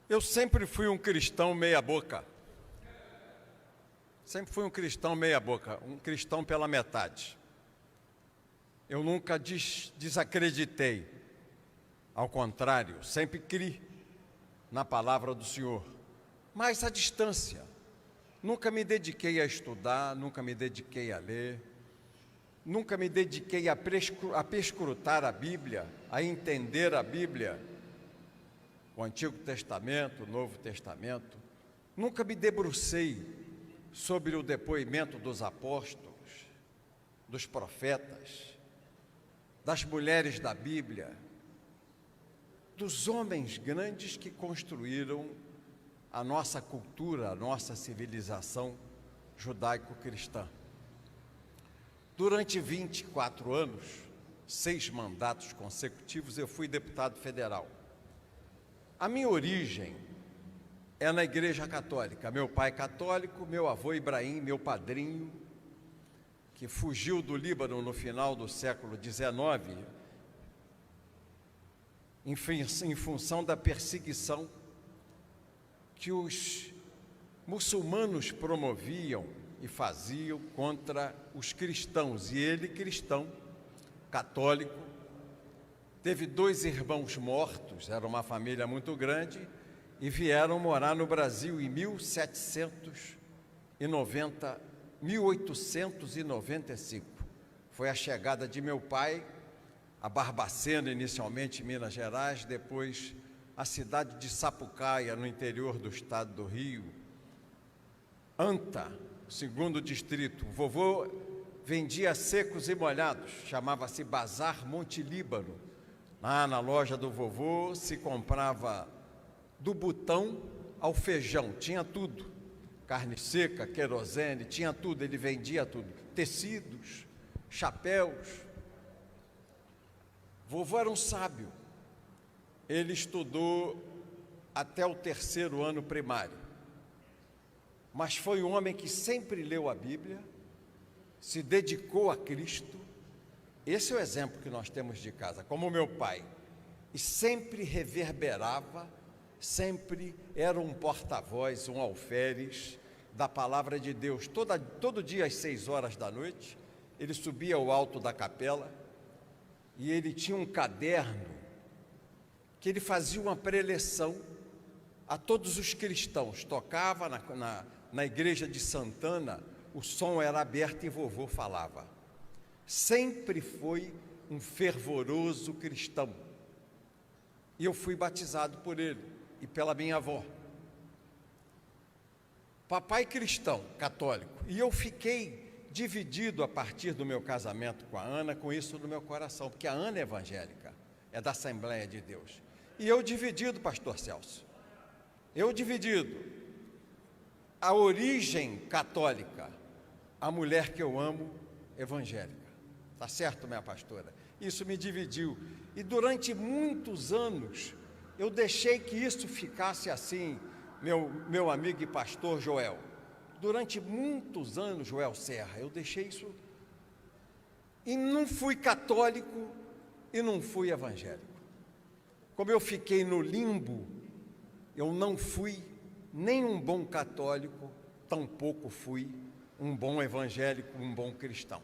Eu sempre fui um cristão meia-boca. Sempre fui um cristão meia-boca, um cristão pela metade. Eu nunca desacreditei. Ao contrário, sempre criei na palavra do Senhor. Mas à distância. Nunca me dediquei a estudar, nunca me dediquei a ler, nunca me dediquei a perscrutar a Bíblia, a entender a Bíblia, o Antigo Testamento, o Novo Testamento. Nunca me debrucei sobre o depoimento dos apóstolos, dos profetas, das mulheres da Bíblia, dos homens grandes que construíram a nossa cultura, a nossa civilização judaico-cristã. Durante 24 anos, 6 mandatos consecutivos, eu fui deputado federal. A minha origem é na Igreja Católica. Meu pai católico, meu avô Ibrahim, meu padrinho, que fugiu do Líbano no final do século XIX, em função da perseguição que os muçulmanos promoviam e faziam contra os cristãos. E ele, cristão, católico, teve 2 irmãos mortos, era uma família muito grande, e vieram morar no Brasil em 1895. Foi a chegada de meu pai a Barbacena, inicialmente em Minas Gerais, depois a cidade de Sapucaia, no interior do estado do Rio. Anta, segundo distrito. O vovô vendia secos e molhados, chamava-se Bazar Monte Líbano. Lá na loja do vovô se comprava do botão ao feijão, tinha tudo. Carne seca, querosene, tinha tudo, ele vendia tudo. Tecidos, chapéus. Vovô era um sábio. Ele estudou até o 3º ano primário. Mas foi um homem que sempre leu a Bíblia, se dedicou a Cristo. Esse é o exemplo que nós temos de casa, como meu pai. E sempre reverberava, sempre era um porta-voz, um alferes da palavra de Deus. Todo dia às 6 horas da noite, ele subia ao alto da capela e ele tinha um caderno que ele fazia uma preleção a todos os cristãos. Tocava na igreja de Santana, o som era aberto e vovô falava. Sempre foi um fervoroso cristão. E eu fui batizado por ele e pela minha avó. Papai cristão, católico. E eu fiquei dividido a partir do meu casamento com a Ana, com isso no meu coração, porque a Ana é evangélica, é da Assembleia de Deus. E eu dividido, pastor Celso. Eu dividido. A origem católica, a mulher que eu amo, evangélica. Tá certo, minha pastora? Isso me dividiu. E durante muitos anos, eu deixei que isso ficasse assim, meu amigo e pastor Joel. Durante muitos anos, Joel Serra, eu deixei isso. E não fui católico e não fui evangélico. Como eu fiquei no limbo, eu não fui nem um bom católico, tampouco fui um bom evangélico, um bom cristão.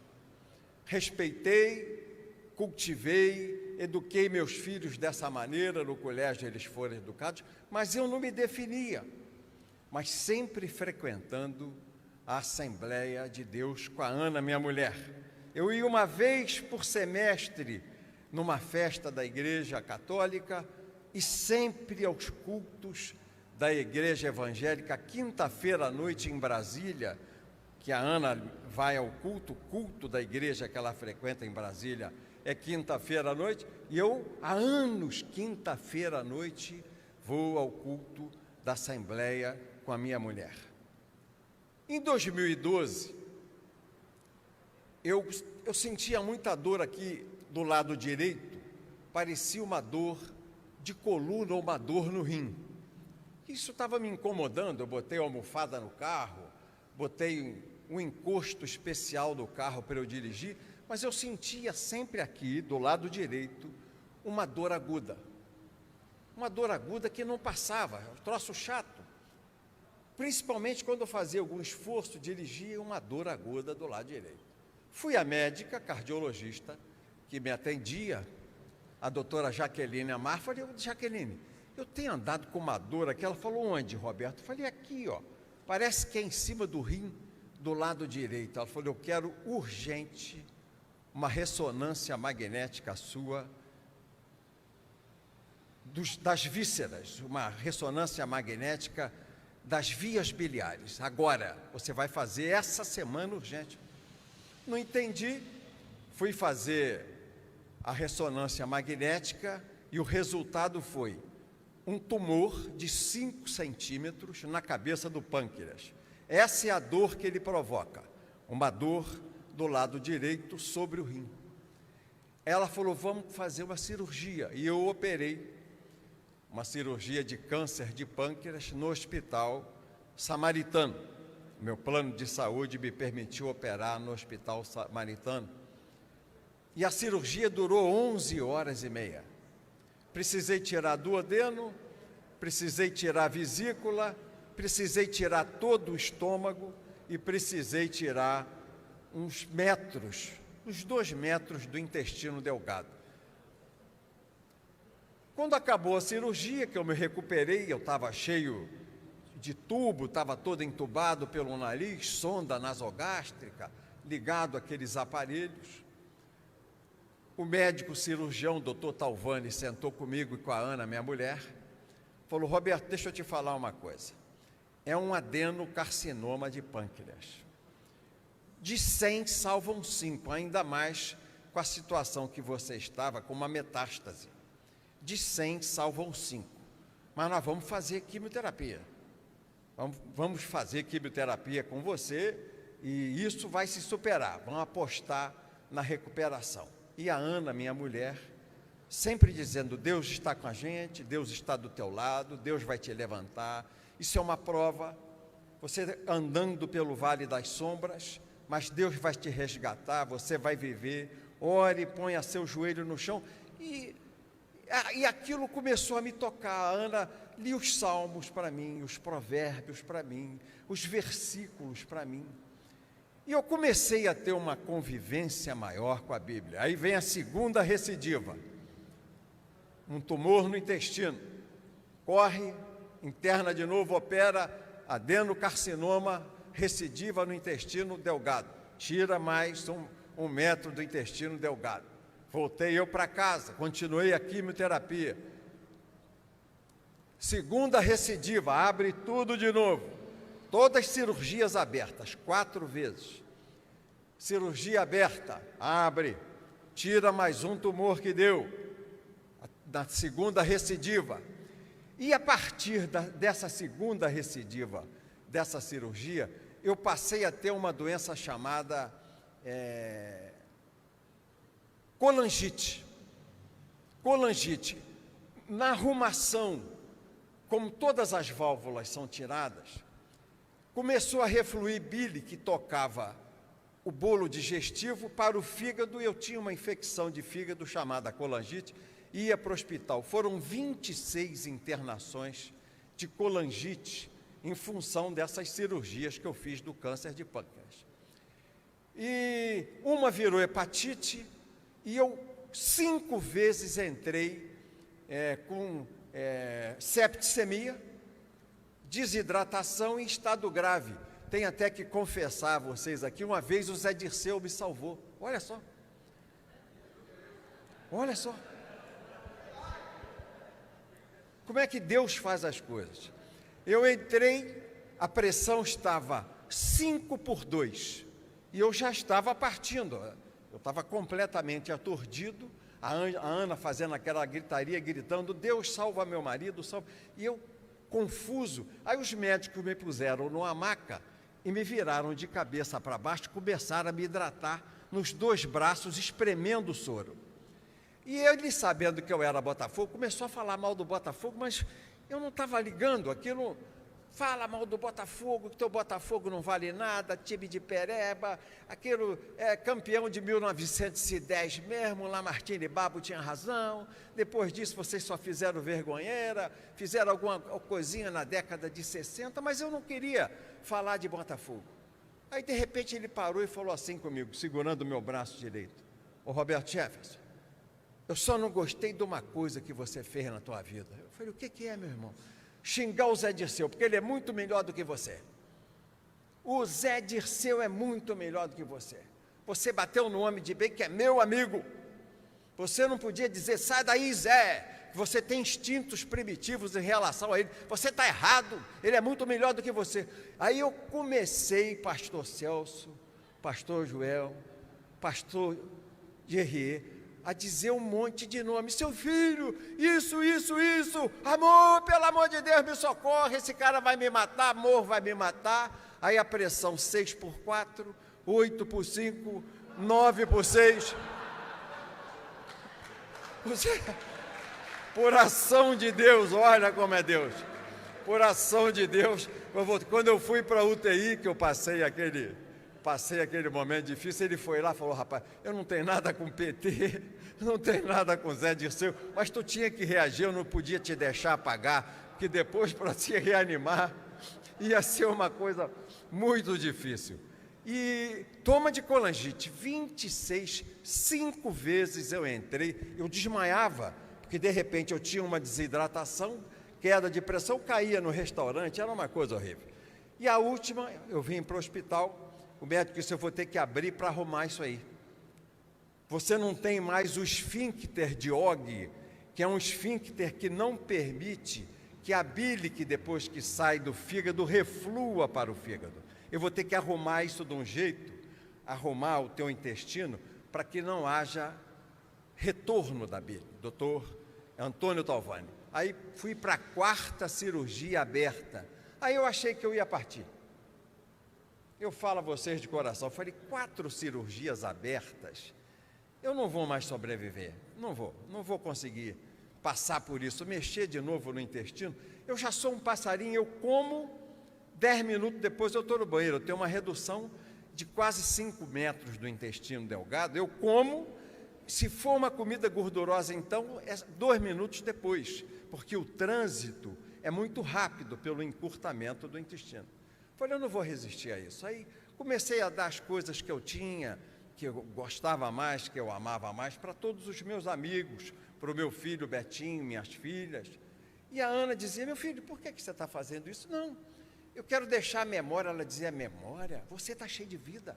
Respeitei, cultivei, eduquei meus filhos dessa maneira, no colégio eles foram educados, mas eu não me definia, mas sempre frequentando a Assembleia de Deus com a Ana, minha mulher. Eu ia uma vez por semestre numa festa da Igreja Católica e sempre aos cultos da Igreja Evangélica, quinta-feira à noite em Brasília, que a Ana vai ao culto, o culto da igreja que ela frequenta em Brasília é quinta-feira à noite, e eu, há anos, quinta-feira à noite, vou ao culto da Assembleia com a minha mulher. Em 2012, eu sentia muita dor aqui do lado direito, parecia uma dor de coluna ou uma dor no rim. Isso estava me incomodando, eu botei a almofada no carro, botei um encosto especial do carro para eu dirigir, mas eu sentia sempre aqui, do lado direito, uma dor aguda. uma dor aguda que não passava, um troço chato. Principalmente quando eu fazia algum esforço, dirigia uma dor aguda do lado direito. Fui à médica, cardiologista, que me atendia, a doutora Jaqueline Amar. Falei, Jaqueline, eu tenho andado com uma dor aqui. Ela falou, onde, Roberto? Eu falei, aqui, ó, parece que é em cima do rim, do lado direito. Ela falou, eu quero urgente uma ressonância magnética sua, das vísceras, uma ressonância magnética das vias biliares. Agora, você vai fazer essa semana urgente. Não entendi, fui fazer a ressonância magnética e o resultado foi um tumor de 5 centímetros na cabeça do pâncreas. Essa é a dor que ele provoca, uma dor do lado direito sobre o rim. Ela falou, vamos fazer uma cirurgia, e eu operei uma cirurgia de câncer de pâncreas no Hospital Samaritano. Meu plano de saúde me permitiu operar no Hospital Samaritano. E a cirurgia durou 11 horas e meia. Precisei tirar duodeno, precisei tirar a vesícula, precisei tirar todo o estômago e precisei tirar uns 2 metros do intestino delgado. Quando acabou a cirurgia, que eu me recuperei, eu estava cheio de tubo, estava todo entubado pelo nariz, sonda nasogástrica, ligado àqueles aparelhos. O médico cirurgião, doutor Talvani, sentou comigo e com a Ana, minha mulher, falou, Roberto, deixa eu te falar uma coisa. É um adenocarcinoma de pâncreas. De 100 salvam 5, ainda mais com a situação que você estava, com uma metástase. De 100 salvam 5. Mas nós vamos fazer quimioterapia. Vamos fazer quimioterapia com você e isso vai se superar. Vamos apostar na recuperação. E a Ana, minha mulher, sempre dizendo, Deus está com a gente, Deus está do teu lado, Deus vai te levantar. Isso é uma prova, você andando pelo vale das sombras, mas Deus vai te resgatar, você vai viver. Ore, ponha seu joelho no chão. E aquilo começou a me tocar. A Ana lia os salmos para mim, os provérbios para mim, os versículos para mim. E eu comecei a ter uma convivência maior com a Bíblia. Aí vem a segunda recidiva. Um tumor no intestino. Corre, interna de novo, opera, adenocarcinoma, recidiva no intestino delgado. Tira mais 1 metro do intestino delgado. Voltei eu para casa, continuei a quimioterapia. Segunda recidiva, abre tudo de novo. Todas cirurgias abertas, 4 vezes. Cirurgia aberta, abre, tira mais um tumor que deu. Na segunda recidiva. E a partir dessa segunda recidiva, dessa cirurgia, eu passei a ter uma doença chamada colangite. Colangite. Na arrumação, como todas as válvulas são tiradas, começou a refluir bile que tocava o bolo digestivo para o fígado, e eu tinha uma infecção de fígado chamada colangite, ia para o hospital. Foram 26 internações de colangite em função dessas cirurgias que eu fiz do câncer de pâncreas. E uma virou hepatite, e eu 5 vezes entrei com septicemia, desidratação em estado grave. Tenho até que confessar a vocês aqui, uma vez o Zé Dirceu me salvou. Olha só. Olha só. Como é que Deus faz as coisas? Eu entrei, a pressão estava 5/2 e eu já estava partindo. Eu estava completamente aturdido, a Ana fazendo aquela gritaria, gritando, Deus salva meu marido, salva. E eu, confuso, aí os médicos me puseram numa maca e me viraram de cabeça para baixo, começaram a me hidratar nos 2 braços, espremendo o soro. E ele, sabendo que eu era Botafogo, começou a falar mal do Botafogo, mas eu não estava ligando, aquilo fala mal do Botafogo, que teu Botafogo não vale nada, time de pereba, aquilo é campeão de 1910 mesmo, Lamartine Babo tinha razão, depois disso vocês só fizeram vergonheira, fizeram alguma coisinha na década de 60, mas eu não queria falar de Botafogo. Aí, de repente, ele parou e falou assim comigo, segurando o meu braço direito: ô Roberto Jefferson, eu só não gostei de uma coisa que você fez na tua vida. Eu falei: o que é, meu irmão? Xingar o Zé Dirceu, porque ele é muito melhor do que você. O Zé Dirceu é muito melhor do que você. Você bateu no homem de bem que é meu amigo. Você não podia dizer: sai daí, Zé. Você tem instintos primitivos em relação a ele. Você está errado, ele é muito melhor do que você. Aí eu comecei, pastor Celso, pastor Joel, pastor Gerrier, a dizer um monte de nomes: seu filho, isso, amor, pelo amor de Deus, me socorre, esse cara vai me matar, amor, vai me matar. Aí a pressão: 6 por 4, 8 por 5, 9 por 6. Por ação de Deus, olha como é Deus, por ação de Deus, quando eu fui para a UTI, que eu passei aquele momento difícil, ele foi lá e falou: rapaz, eu não tenho nada com PT, não tenho nada com Zé Dirceu, mas tu tinha que reagir, eu não podia te deixar apagar, porque depois para se reanimar ia ser uma coisa muito difícil. E toma de colangite, 26, 5 vezes eu entrei, eu desmaiava, porque de repente eu tinha uma desidratação, queda de pressão, caía no restaurante, era uma coisa horrível. E a última, eu vim para o hospital, o médico disse: eu vou ter que abrir para arrumar isso aí. Você não tem mais o esfíncter de Og, que é um esfíncter que não permite que a bile, que depois que sai do fígado, reflua para o fígado. Eu vou ter que arrumar isso de um jeito, arrumar o teu intestino, para que não haja retorno da bile. Doutor Antônio Talvani. Aí fui para a 4ª cirurgia aberta. Aí eu achei que eu ia partir. Eu falo a vocês de coração, eu falei: 4 cirurgias abertas, eu não vou mais sobreviver, não vou conseguir passar por isso, mexer de novo no intestino. Eu já sou um passarinho, eu como, 10 minutos depois eu estou no banheiro, eu tenho uma redução de quase 5 metros do intestino delgado, eu como, se for uma comida gordurosa, então, é 2 minutos depois, porque o trânsito é muito rápido pelo encurtamento do intestino. Falei: eu não vou resistir a isso. Aí comecei a dar as coisas que eu tinha, que eu gostava mais, que eu amava mais, para todos os meus amigos, para o meu filho Betinho, minhas filhas. E a Ana dizia: meu filho, por que você está fazendo isso? Não, eu quero deixar a memória. Ela dizia: memória? Você está cheio de vida.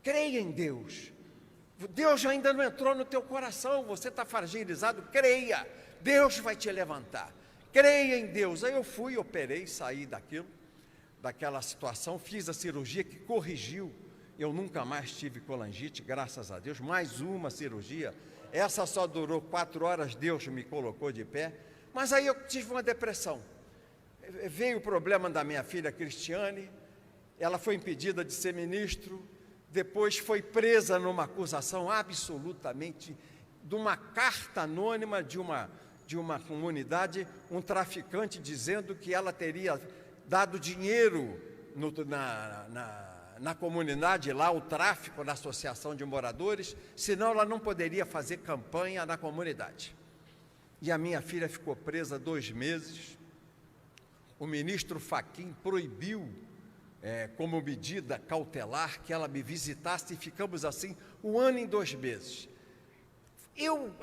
Creia em Deus. Deus ainda não entrou no teu coração, você está fragilizado, creia, Deus vai te levantar. Creia em Deus. Aí eu fui, operei, saí daquela situação, fiz a cirurgia que corrigiu. Eu nunca mais tive colangite, graças a Deus. Mais uma cirurgia, essa só durou 4 horas, Deus me colocou de pé. Mas aí eu tive uma depressão. Veio o problema da minha filha Cristiane, ela foi impedida de ser ministro, depois foi presa numa acusação absolutamente, de uma carta anônima de uma comunidade, um traficante dizendo que ela teria dado dinheiro na comunidade lá, o tráfico na associação de moradores, senão ela não poderia fazer campanha na comunidade. E a minha filha ficou presa 2 meses, o ministro Fachin proibiu, como medida cautelar, que ela me visitasse, e ficamos assim 1 ano e 2 meses. Eu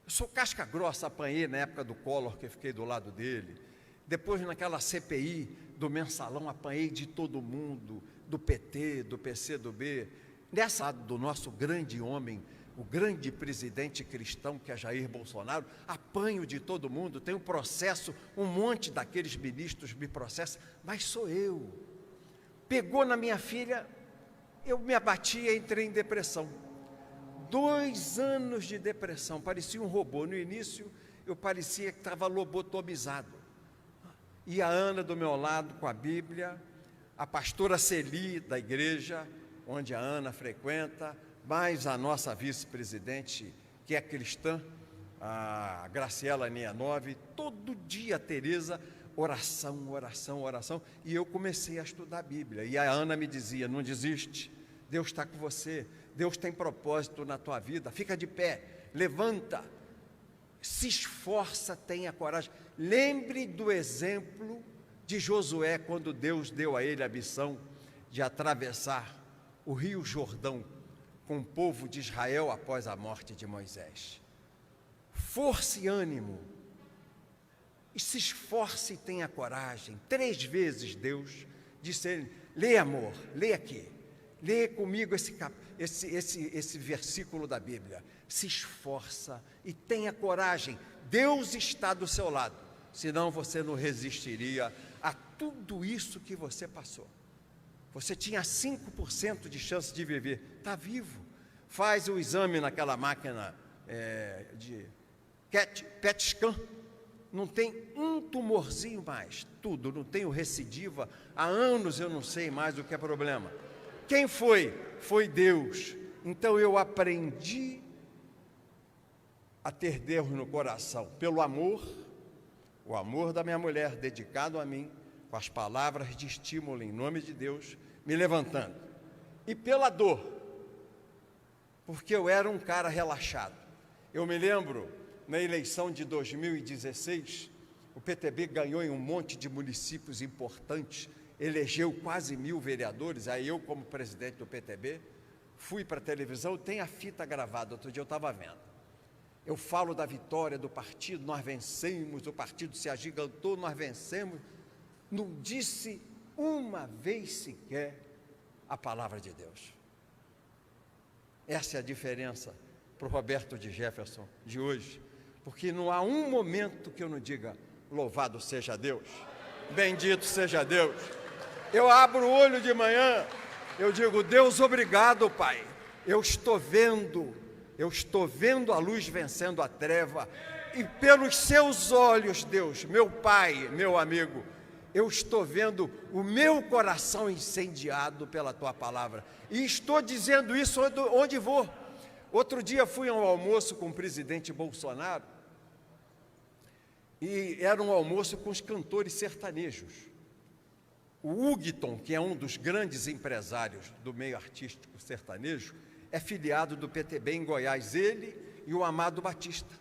sou casca grossa, apanhei na época do Collor, que eu fiquei do lado dele, depois naquela CPI do Mensalão, apanhei de todo mundo, do PT, do PCdoB, nessa do nosso grande homem, o grande presidente cristão que é Jair Bolsonaro, apanho de todo mundo, tenho processo, um monte daqueles ministros me processam, mas sou eu. Pegou na minha filha, eu me abati e entrei em depressão. 2 anos de depressão, parecia um robô. No início, eu parecia que estava lobotomizado. E a Ana do meu lado com a Bíblia, a pastora Celi da igreja, onde a Ana frequenta, mais a nossa vice-presidente, que é cristã, a Graciela Nianov, todo dia a Tereza, oração, oração, oração, e eu comecei a estudar a Bíblia, e a Ana me dizia, não desiste, Deus está com você, Deus tem propósito na tua vida, fica de pé, levanta, se esforça, tenha coragem. Lembre do exemplo de Josué, quando Deus deu a ele a missão de atravessar o rio Jordão com o povo de Israel após a morte de Moisés. Força e ânimo, e se esforce e tenha coragem. 3 vezes Deus disse a ele, lê amor, lê aqui, lê comigo esse versículo da Bíblia, se esforça e tenha coragem, Deus está do seu lado, senão você não resistiria a tudo isso que você passou. Você tinha 5% de chance de viver, está vivo, faz o exame naquela máquina de PET scan, não tem um tumorzinho mais, tudo, não tenho recidiva, há anos eu não sei mais o que é problema. Quem foi? Foi Deus. Então eu aprendi a ter Deus no coração, pelo amor, o amor da minha mulher dedicado a mim, com as palavras de estímulo em nome de Deus, me levantando, e pela dor, porque eu era um cara relaxado. Eu me lembro, na eleição de 2016, o PTB ganhou em um monte de municípios importantes, elegeu quase 1000 vereadores, aí eu, como presidente do PTB, fui para a televisão, tem a fita gravada, outro dia eu estava vendo. Eu falo da vitória do partido, nós vencemos, o partido se agigantou, nós vencemos. Não disse uma vez sequer a palavra de Deus. Essa é a diferença para o Roberto de Jefferson de hoje, porque não há um momento que eu não diga, louvado seja Deus, bendito seja Deus. Eu abro o olho de manhã, eu digo, Deus, obrigado, Pai, eu estou vendo a luz vencendo a treva, e pelos seus olhos, Deus, meu Pai, meu amigo, eu estou vendo o meu coração incendiado pela Tua palavra, e estou dizendo isso onde vou. Outro dia fui a um almoço com o presidente Bolsonaro, e era um almoço com os cantores sertanejos. O Hugton, que é um dos grandes empresários do meio artístico sertanejo, é filiado do PTB em Goiás, ele e o Amado Batista.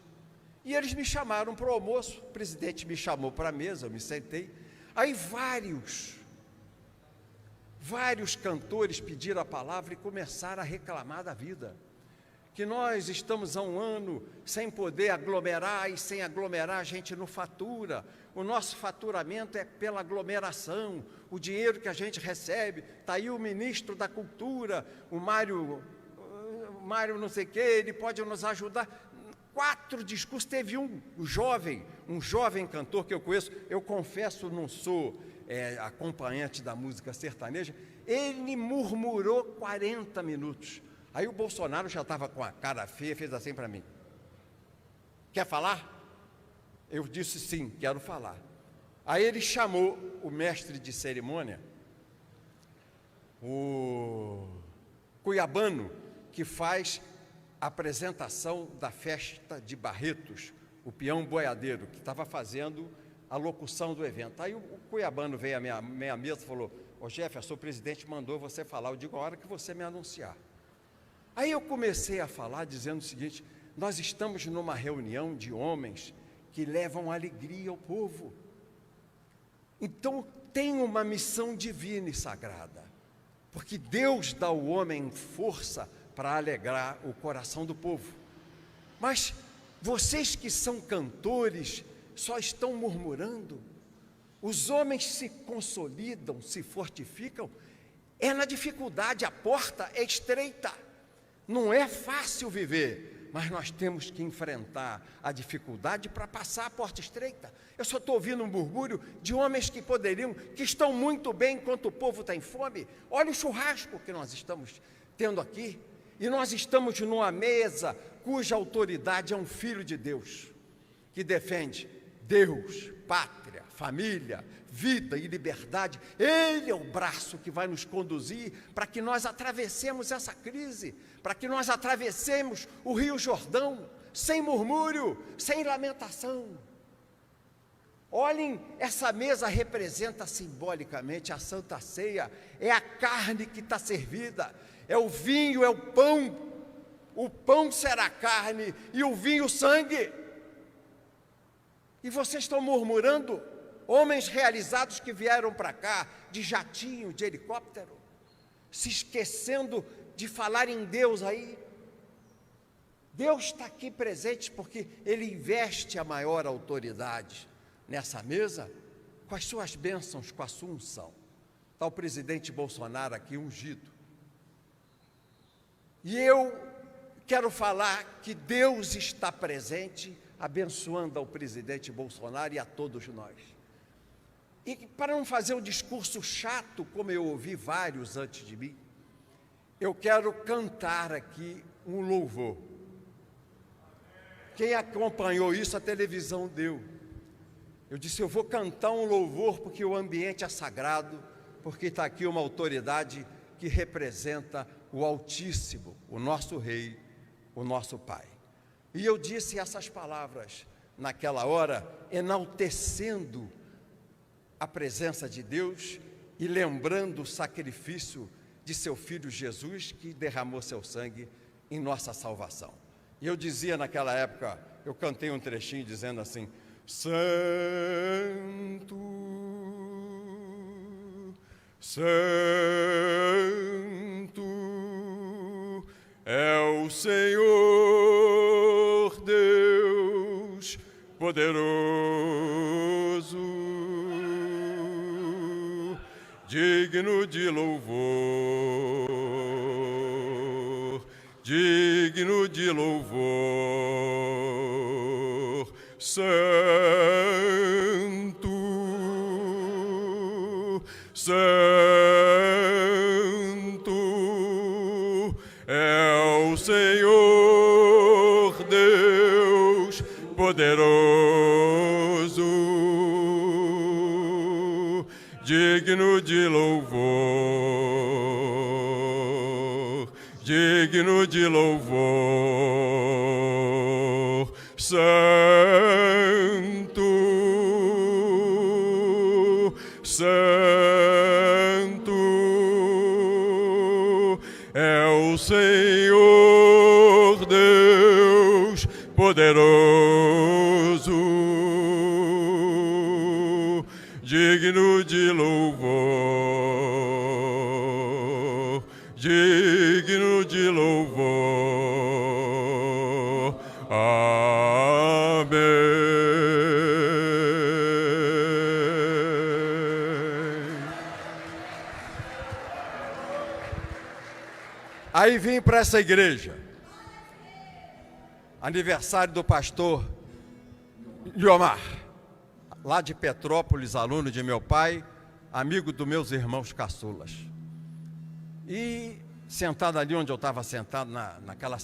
E eles me chamaram para o almoço, o presidente me chamou para a mesa, eu me sentei. Aí vários cantores pediram a palavra e começaram a reclamar da vida. Que nós estamos há um ano sem poder aglomerar, e sem aglomerar a gente não fatura. O nosso faturamento é pela aglomeração, o dinheiro que a gente recebe. Está aí o ministro da Cultura, o Mário não sei o que, ele pode nos ajudar. 4 discursos, teve um jovem cantor que eu conheço, eu confesso, não sou acompanhante da música sertaneja, ele murmurou 40 minutos. Aí o Bolsonaro já estava com a cara feia, fez assim para mim. Quer falar? Eu disse sim, quero falar. Aí ele chamou o mestre de cerimônia, o cuiabano, que faz a apresentação da festa de Barretos, o peão boiadeiro, que estava fazendo a locução do evento. Aí o cuiabano veio à minha mesa e falou, ô Jefferson, o presidente mandou você falar. Eu digo, a hora que você me anunciar. Aí eu comecei a falar dizendo o seguinte, nós estamos numa reunião de homens que levam alegria ao povo. Então tem uma missão divina e sagrada, porque Deus dá ao homem força para alegrar o coração do povo. Mas vocês que são cantores só estão murmurando. Os homens se consolidam, se fortificam, é na dificuldade, a porta é estreita. Não é fácil viver, mas nós temos que enfrentar a dificuldade para passar a porta estreita. Eu só estou ouvindo um murmúrio de homens que estão muito bem enquanto o povo tem fome. Olha o churrasco que nós estamos tendo aqui. E nós estamos numa mesa cuja autoridade é um filho de Deus, que defende Deus, pátria, família, vida e liberdade. Ele é o braço que vai nos conduzir para que nós atravessemos essa crise, para que nós atravessemos o Rio Jordão, sem murmúrio, sem lamentação. Olhem, essa mesa representa simbolicamente a Santa Ceia, é a carne que está servida, é o vinho, é o pão será carne e o vinho sangue. E vocês estão murmurando, homens realizados que vieram para cá, de jatinho, de helicóptero, se esquecendo de falar em Deus aí. Deus está aqui presente porque Ele investe a maior autoridade nessa mesa com as suas bênçãos, com a sua unção. Está o presidente Bolsonaro aqui ungido. E eu quero falar que Deus está presente, abençoando ao presidente Bolsonaro e a todos nós. E para não fazer um discurso chato, como eu ouvi vários antes de mim, eu quero cantar aqui um louvor. Quem acompanhou isso, a televisão deu. Eu disse, eu vou cantar um louvor porque o ambiente é sagrado, porque está aqui uma autoridade que representa o Altíssimo, o nosso Rei, o nosso Pai. E eu disse essas palavras naquela hora, enaltecendo a presença de Deus e lembrando o sacrifício de seu Filho Jesus, que derramou seu sangue em nossa salvação. E eu dizia naquela época, eu cantei um trechinho dizendo assim, Santo, Santo é o Senhor Deus poderoso, digno de louvor, digno de louvor, Santo, Santo é o Senhor Deus poderoso, digno de louvor, digno de louvor, Santo, Santo é o Senhor Deus poderoso, digno de louvor, digno de louvor. Amém. Aí vim para essa igreja, aniversário do pastor Liomar, lá de Petrópolis, aluno de meu pai, amigo dos meus irmãos caçulas. E sentado ali onde eu estava sentado, naquela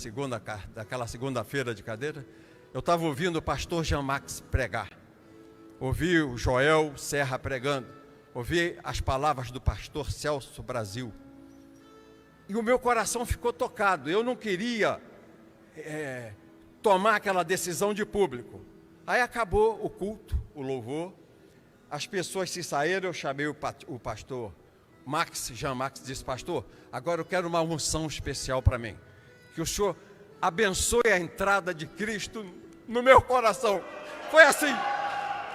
segunda-feira de cadeira, eu estava ouvindo o pastor Jean Max pregar. Ouvi o Joel Serra pregando, ouvi as palavras do pastor Celso Brasil. E o meu coração ficou tocado. Eu não queria tomar aquela decisão de público. Aí acabou o culto, o louvor, as pessoas se saíram, eu chamei o pastor Jean Max, disse, pastor, agora eu quero uma unção especial para mim, que o senhor abençoe a entrada de Cristo no meu coração. Foi assim,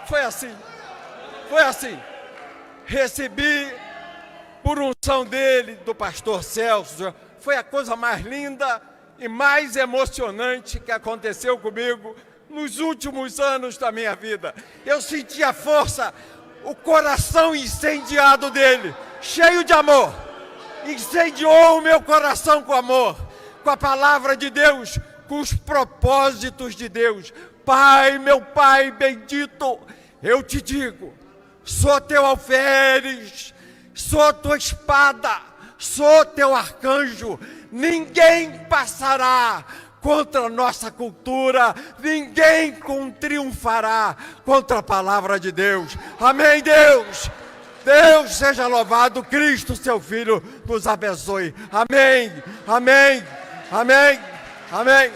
foi assim, foi assim. Recebi por unção dele, do pastor Celso, foi a coisa mais linda e mais emocionante que aconteceu comigo nos últimos anos da minha vida. Eu senti a força, o coração incendiado dele, cheio de amor, incendiou o meu coração com amor, com a palavra de Deus, com os propósitos de Deus. Pai, meu Pai bendito, eu te digo, sou teu alferes, sou tua espada, sou teu arcanjo, ninguém passará contra a nossa cultura, ninguém triunfará contra a palavra de Deus. Amém, Deus? Deus seja louvado, Cristo, seu Filho, nos abençoe. Amém, amém, amém, amém.